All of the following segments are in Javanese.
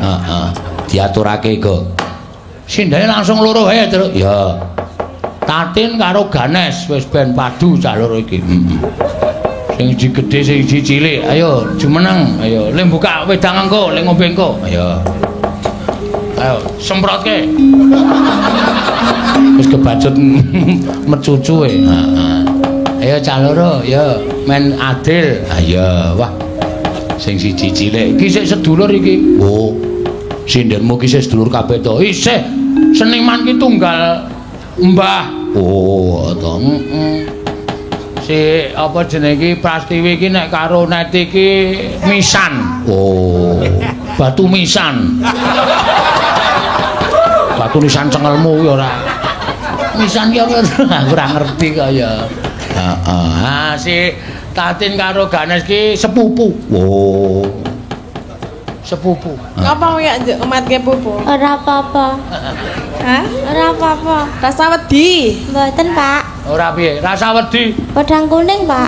Heeh. Diaturake go. Sindane langsung loro ae terus. Ya. Tatin karo Ganes wis ben padu cah loro iki. Sing siji gedhe sing siji cilik. Ayo jumeneng. Ayo le buka wedang engko, le ngombe engko. Ayo. Ayo semprotke. Wis kebacut mecucu e. Heeh. Ayo cah loro, ya men adil. Ayo, wah. Sing siji cilik iki sik sedulur iki. Oh. Sindenmu ki sik sedulur kabeh to. Isih seniman ki tunggal Mbah. Oh, to. Si apa jenenge iki Prastiwi iki nek karo Neti iki misan. Oh. Batu misan. Batu nisan cengelmu ki ora. Misan ki ora ora ngerti kok ya. Heeh. Ah si Tatin karo Ganes ki sepupu. Oh. Sepupu. Ngapa ya njuk ngematke pupu? Ora apa-apa. Hah? Ora apa-apa. Rasa wedi. Mboten, Pak. Ora piye? Rasa wedi. Podang kuning, Pak.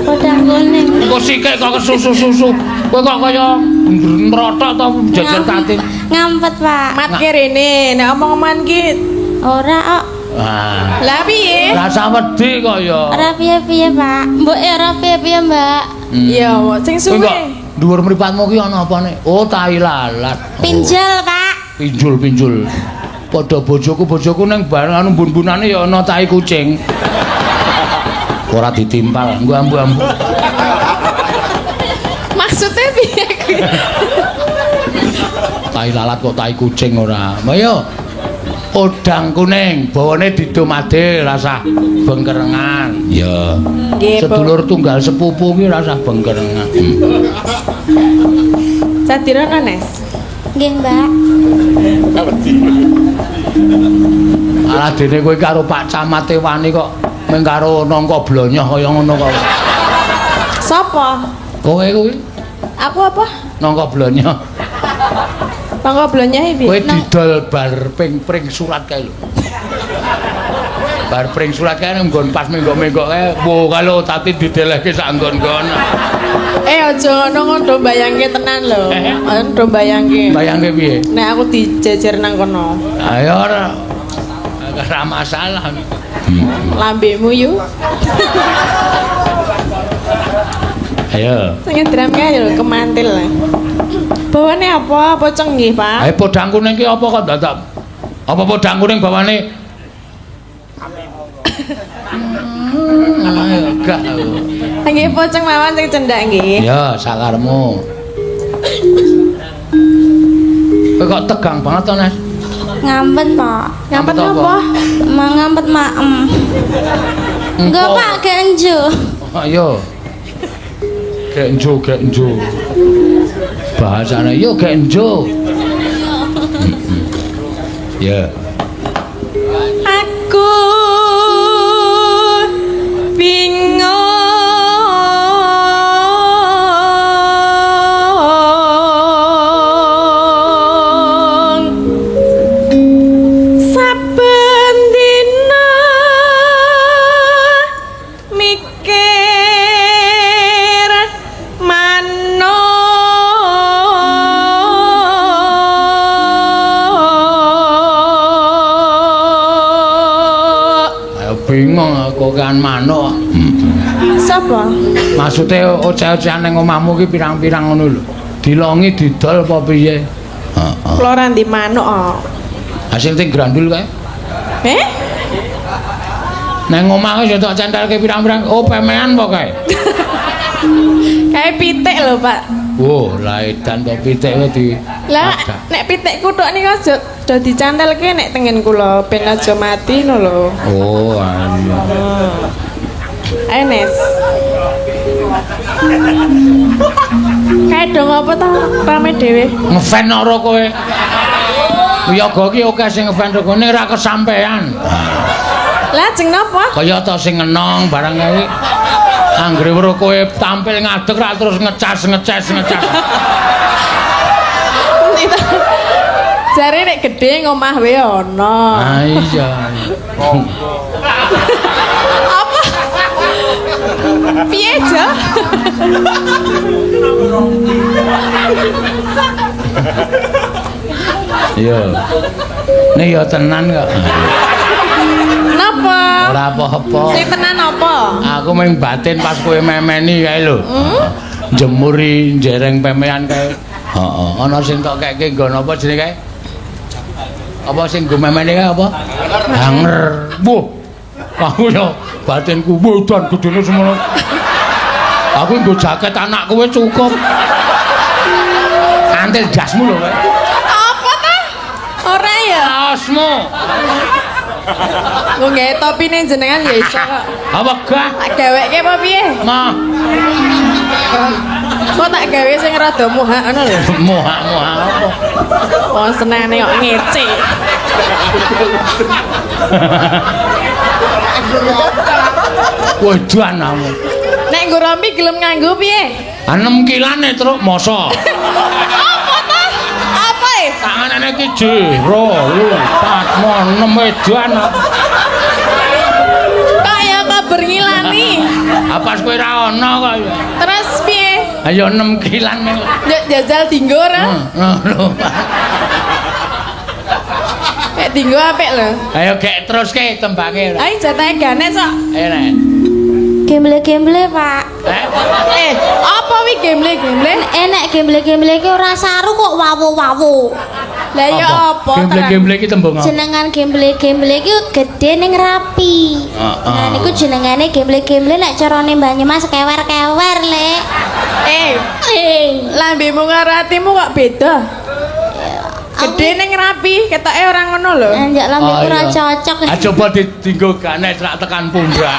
Podang kuning. Engko sikik kok kesusu-susu. Kowe kok kaya nrotok to jejer Tatin. Ngampet, Pak. Matke rene, nek omong-omongan ki ora kok. Ah. Lah piye? Rasa wedi kok ya. Ora piye-piye, Pak. Mbok ya ora piye-piye, Mbak. Iya, sing suwe. Dhuwur mripatmu ki ana apane? Oh, tai lalat. Pinjul, Pak. Pinjul. Padha bojoku ning bareng anu bun-bunane ya ana tai kucing. Ora ditimpal, nggo ambu-ambu. Maksudnya piye kuwi? Tai lalat kok tai kucing ora. Ayo. Podang kuning, bawane didum adil rasa bengkerengan. Ya. Sedulur tunggal sepupu ki rasa bengkerengan. Sadirono, Nes. Nggih, Mbak. Alah dene kowe karo Pak Camat wani kok mung karo nangka blonyoh kaya ngono kok. Sopo? Kowe kuwi Aku apa? nangka blonyoh. Nangka blonyoh piye? Kowe didol bar pring surat kae lho. Bar pring surat kae nggon pas menggok-menggok kae, wo kalau tati didelehke sak nggon-nggon. Aja ngono do bayangke tenan lho. Do bayangke. Bayangke piye? Nek aku dijejer nang kono. Ayo ora masalah. Lambemu yu. Ayo. Sing ngedramke ayo kemantil. Bawane apa? Pocong nggih, Pak? Ayo podang kuning ki apa kok dadak? Apa podang kuning bawane? Ayo gak. Nggih pocong mawon sing cendak nggih. Ya, sakarmu. Kowe kok tegang banget to, Nes? Ngampet, Pak. Ngampet apa? Ngampet maem. Enggak, Pak, genjo. Ayo. Genjo. Bahasane yo genjo. Ya. Aku bingung saben dina mikir manut. Bingung aku kan manuk. Sapa? Maksude oceh-ocehan ning omahmu ki pirang-pirang ngono lho. Dilongi didol apa piye? Heeh. Kula ora ndi manuk kok. Hasil ting grandul kae. Neng omah wis entuk centelke pirang-pirang. Oh, pemean apa kae? Kae pitik lho, Pak. Oh, lah edan kok pitik wae di. Lah, nek pitikku tok niku aja do dicantelke nek tengen kula ben aja mati no lho. Oh, iya. Enes. Kae dong apa ta rame dhewe? Ngefan ora kowe? Wiyaga ki akeh sing ngefan kok ning ora kesampean. Lah jeng napa? Kaya ta sing ngenong barang kae. Anggere weruh kowe tampil ngadeg ra terus ngecas. Jare nek gedhe ngomah wae ana. Ah iya. Apa? Piye, Jo? Iya. Nek ya tenan kok. Napa? Ora apa-apa. Sing tenan apa? Aku mung batin pas kowe memeni kae lho. Jemuri jereng pemean kae. Heeh, ana sing tok keke nggon apa jenenge kae? Apa sing nggo memeni kae apa? Hanger. Wuh. Aku yo batinku wudan gedene semono. Aku nggo jaket anak kowe cukup. Antil jasmu lho kowe. Apa ta? Ora ya. Kaosmu. Nggo gawe topine jenengan ya iso kok. Apa gak? Tak gaweke apa piye? Mah. Kok tak gawe sing rada muhak ngono lho. Muhak-muhak apa? Wong senene kok ngece. Wedan aku. Nek nggo rompi gelem nganggo piye? 6 kilane truk moso. Apa ta? Apa e? Tanganane iki jero, lho, 4 6 wedan. Kaya kabar ngilani. Apa kowe ra ono kok ya? Terus piye? Ayo 6 kilan. Njok jajal dinggo ora? Lho. Nek dinggo apik lho. Ayo gek teruske tembange. Ayo jatahe ganes kok. Ayo nek. Gemble-gemble, Pak. Apa wi gemble-gemble? Enek gemble-gemble iki ora saru kok wawu-wawu. Lah ya apa? Gemble-gemble iki tembung apa? Jenengan gemble-gemble iki gedhe ning rapi. Nah niku jenengane gemble-gemble nek carane Banyumas kewer-kewer, Lek. Lambemu karo atimu kok beda. Gedhe ning rapi, ketoke ora ngono lho. Anjak lambeku ora cocok. Ah coba ditinggo ganes rak tekan pundak.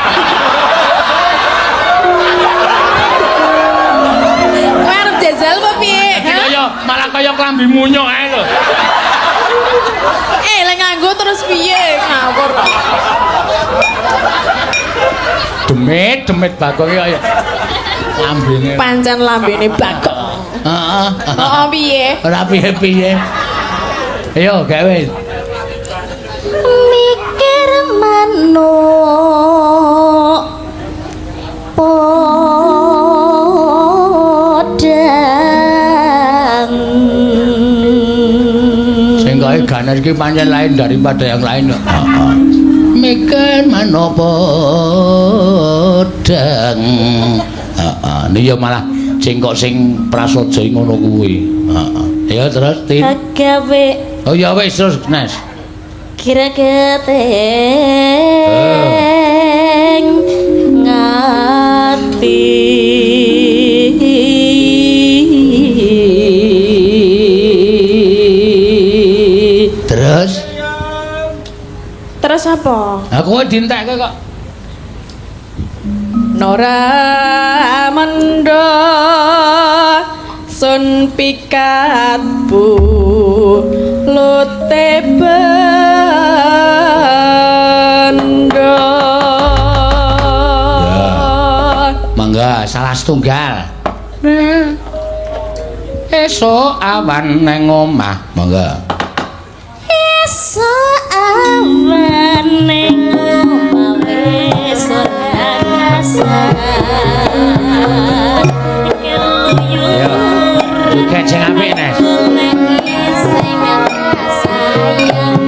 Kowe arep jajal apa piye? Kaya malah kaya klambi munyuk ae lho. Lek nganggo terus piye? Ngawur. Demit bagong kaya lambene. Pancen lambene bagong. Heeh. Heeh piye? Ora piye-piye. Ayo gawe. Mikir manuk podang. Sing gawe ganes iki pancen lain daripada yang lain kok. Mikir manuk podang. Heeh, niku malah jengkok sing prasaja ngono kuwi. Heeh. Ya terus Tin. Gawe Oh ya wis terus Nes. Oh. kira keteng ngati. Terus apa? Aku dientekke kok. Nora mendo sun pikat bu lote bendo. Mangga salah setunggal. Esuk awan nang omah, mangga. Esuk awan ning omah wis ora rasa. Ya. Juga sing apik, Nes. Sing sayang.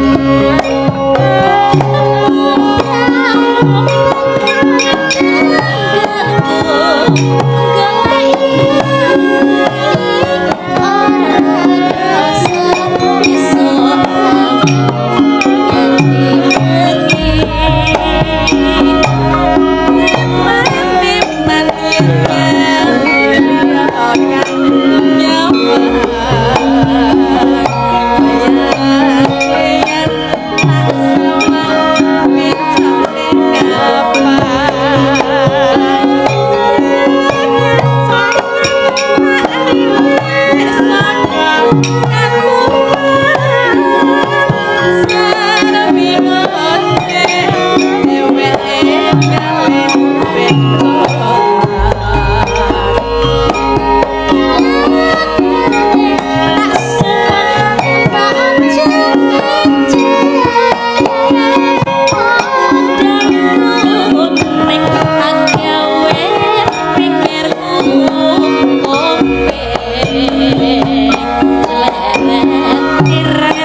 Kira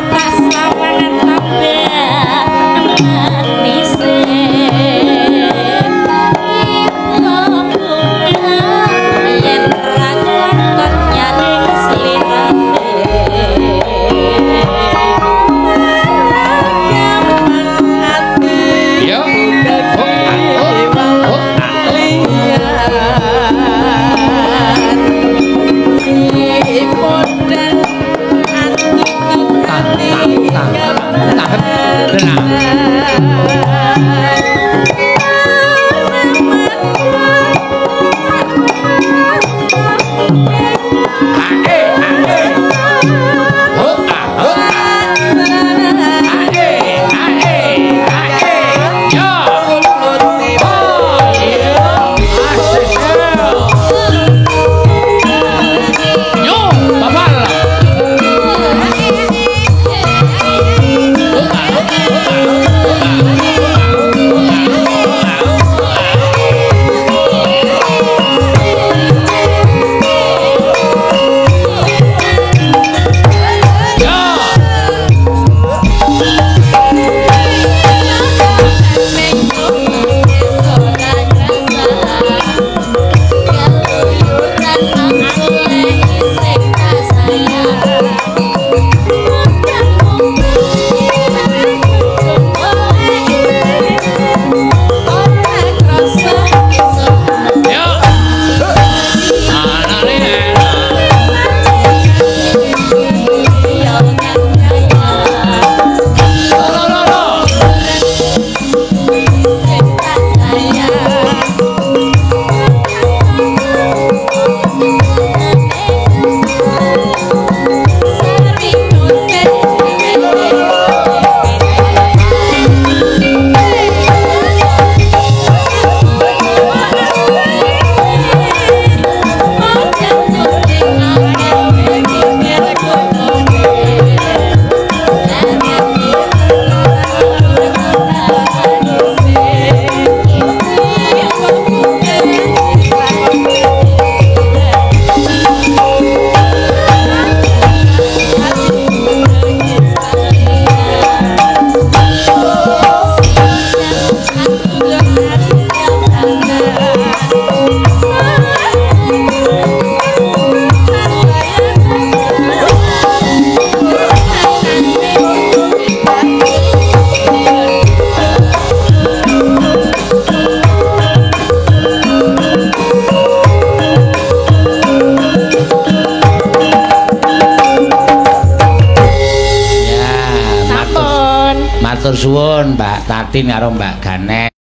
Matur suwun Mbak Tatin karo Mbak Ganes.